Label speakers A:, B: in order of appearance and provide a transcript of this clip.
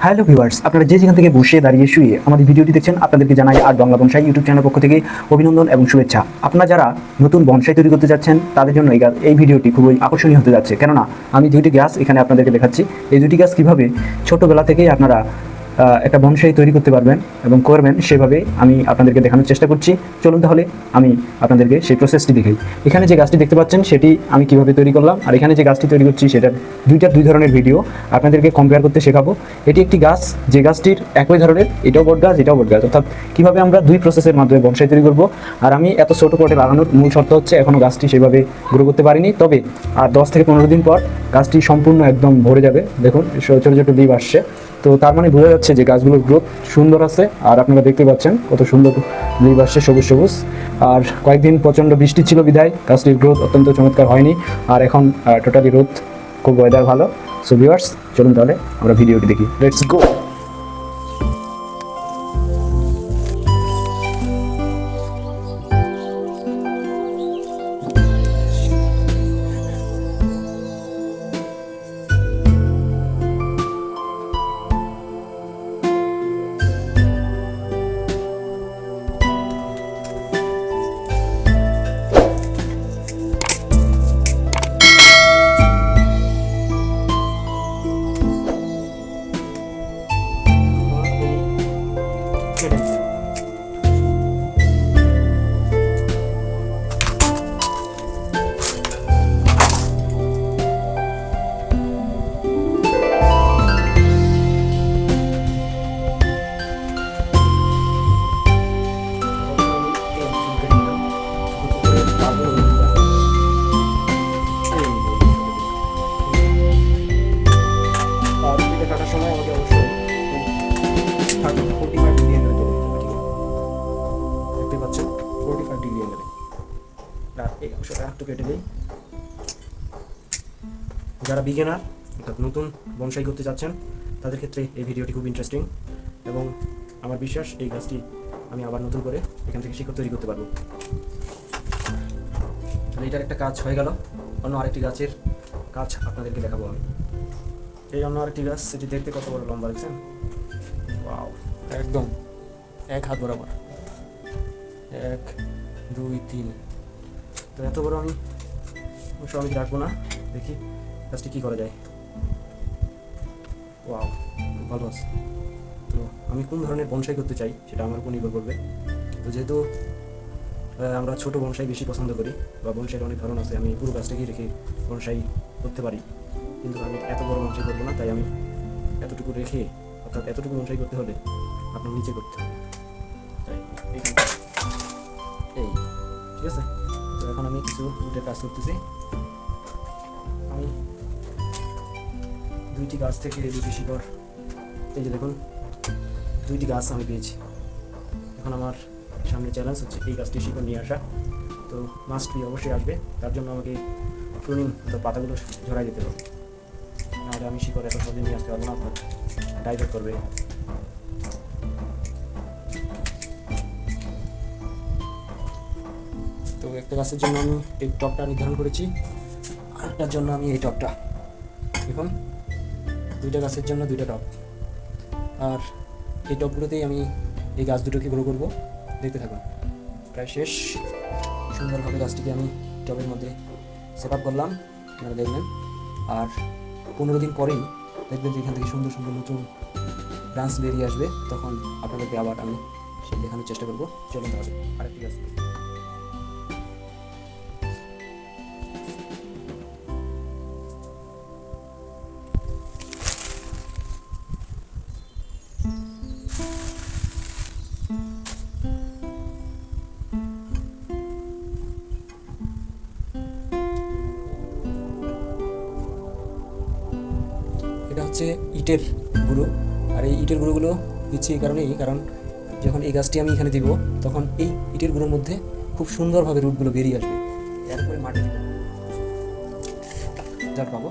A: Hello viewers, আপনারা যে যেখান থেকে বসে দাঁড়িয়ে শুয়ে আমাদের ভিডিওটি দেখছেন আপনাদেরকে জানাই আর্ট বাংলা বনসাই ইউটিউব চ্যানেলের পক্ষ থেকে অভিনন্দন এবং শুভেচ্ছা। আপনারা যারা নতুন বনসাই তৈরি করতে যাচ্ছেন তাদের জন্য এই ভিডিওটি খুবই আকর্ষণীয় হতে যাচ্ছে, কেননা আমি দুইটি গাছ এখানে আপনাদেরকে দেখাচ্ছি। এই দুটি গাছ কীভাবে ছোটোবেলা থেকেই আপনারা একটা বনসাই তৈরি করতে পারবেন এবং করবেন, সেভাবে আমি আপনাদেরকে দেখানোর চেষ্টা করছি। চলুন তাহলে আমি আপনাদেরকে সেই প্রসেসটি দেখাই। এখানে যে গাছটি দেখতে পাচ্ছেন সেটি আমি কিভাবে তৈরি করলাম, আর এখানে যে গাছটি তৈরি করছি সেটার দুই ধরনের ভিডিও আপনাদেরকে কম্পেয়ার করতে শেখাবো। এটি একটি গাছ যে গাছটির একই ধরনের, এটাও বট গাছ এটাও বট গাছ, অর্থাৎ কীভাবে আমরা দুই প্রসেসের মাধ্যমে বনসাই তৈরি করব। আর আমি এত ছোটো পটে লাগানোর মূল শর্ত হচ্ছে এখনও গাছটি সেভাবে গ্রো করতে পারিনি, তবে আর 10 থেকে 15 দিন পর গাছটি সম্পূর্ণ একদম ভরে যাবে। দেখুন ছোটো ছোটো লিভ আসছে, তো তার মানে বোঝা যাচ্ছে যে গাছগুলোর গ্রোথ সুন্দর আছে। আর আপনারা দেখতে পাচ্ছেন কত সুন্দর লিভ আসছে, সবুজ সবুজ। আর কয়েকদিন প্রচণ্ড বৃষ্টি ছিল বিধায় গাছটির গ্রোথ অত্যন্ত চমৎকার হয়নি, আর এখন টোটালি রোদ, খুব ওয়েদার ভালো। সো ভিউয়ার্স, চলুন তাহলে আমরা ভিডিওটি দেখি। Let's go. যারা বিগিনার অর্থাৎ নতুন বনসাই করতে যাচ্ছেন তাদের ক্ষেত্রে এই ভিডিওটি খুব ইন্টারেস্টিং, এবং আমার বিশ্বাস এই গাছটি আমি আবার নতুন করে এখান থেকে শিকড় তৈরি করতে পারবো। এটার একটা কাজ হয়ে গেল, অন্য আরেকটি গাছের কাজ আপনাদেরকে দেখাবো আমি। এই অন্য আরেকটি গাছ, সেটি দেখতে কত বড় লম্বা দেখছেন, ওয়াও, একদম 1 হাত বরাবর, 1 2 3। তো এত বড় আমি অবশ্য আমি রাখবো না, দেখি গাছটি কী করা যায়। ওয়াও, খুব ভালো আছে। তো আমি কোন ধরনের বনসাই করতে চাই সেটা আমার উপর নির্ভর করবে। তো যেহেতু আমরা ছোটো বনসাই বেশি পছন্দ করি, বা বনসাইয়ের অনেক ধরন আছে, আমি পুরো গাছটাকেই রেখে বনসাই করতে পারি, কিন্তু আমি এত বড় বনসাই করবো না, তাই আমি এতটুকু রেখে, অর্থাৎ এতটুকু বনসাই করতে হলে আপনার নিচে করতে হবে। তাই এই ঠিক আছে। তো এখন আমি কিছু রুটের কাজ করতেছি। আমি দুইটি গাছ থেকে দুটি শিকড়, এই যে দেখুন 2টি গাছ আমি পেয়েছি। এখন আমার সামনে চ্যালেঞ্জ হচ্ছে এই গাছটি শিকড় নিয়ে আসা। তো মাস্ট বি অবশ্যই আসবে, তার জন্য আমাকে প্রুনিং অর্থাৎ পাতাগুলো ঝরাই দিতে হবে, নাহলে আমি শিকড় এত সহজে নিয়ে আসতে পারবো না, আপনার ডাইভার্ট করবে। তো একটা গাছের জন্য আমি এই টপটা নির্ধারণ করেছি, আরেকটার জন্য আমি এই টপটা। দেখুন 2টা গাছের জন্য 2টা টপ, আর এই টপগুলোতেই আমি এই গাছ দুটোকে গ্রো করবো। দেখতে থাকুন, প্রায় শেষ। সুন্দরভাবে গাছটিকে আমি টবের মধ্যে সেট আপ করলাম, আপনারা দেখবেন। আর 15 দিন পরেই দেখবেন যে এখান থেকে সুন্দর সুন্দর নতুন ব্রাঞ্চ বেরিয়ে আসবে, তখন আপনাদেরকে আবার আমি সে দেখানোর চেষ্টা করবো। চলুন তাহলে আরেকটি গাছ। এটা হচ্ছে ইটের গুঁড়ো, আর এই ইটের গুঁড়োগুলো দিচ্ছি এই কারণেই, কারণ যখন এই গাছটি আমি এখানে দিব তখন এই ইটের গুঁড়োর মধ্যে খুব সুন্দরভাবে রুটগুলো বেরিয়ে আসবে, এরপরে মাটি দিব, যার পাবো।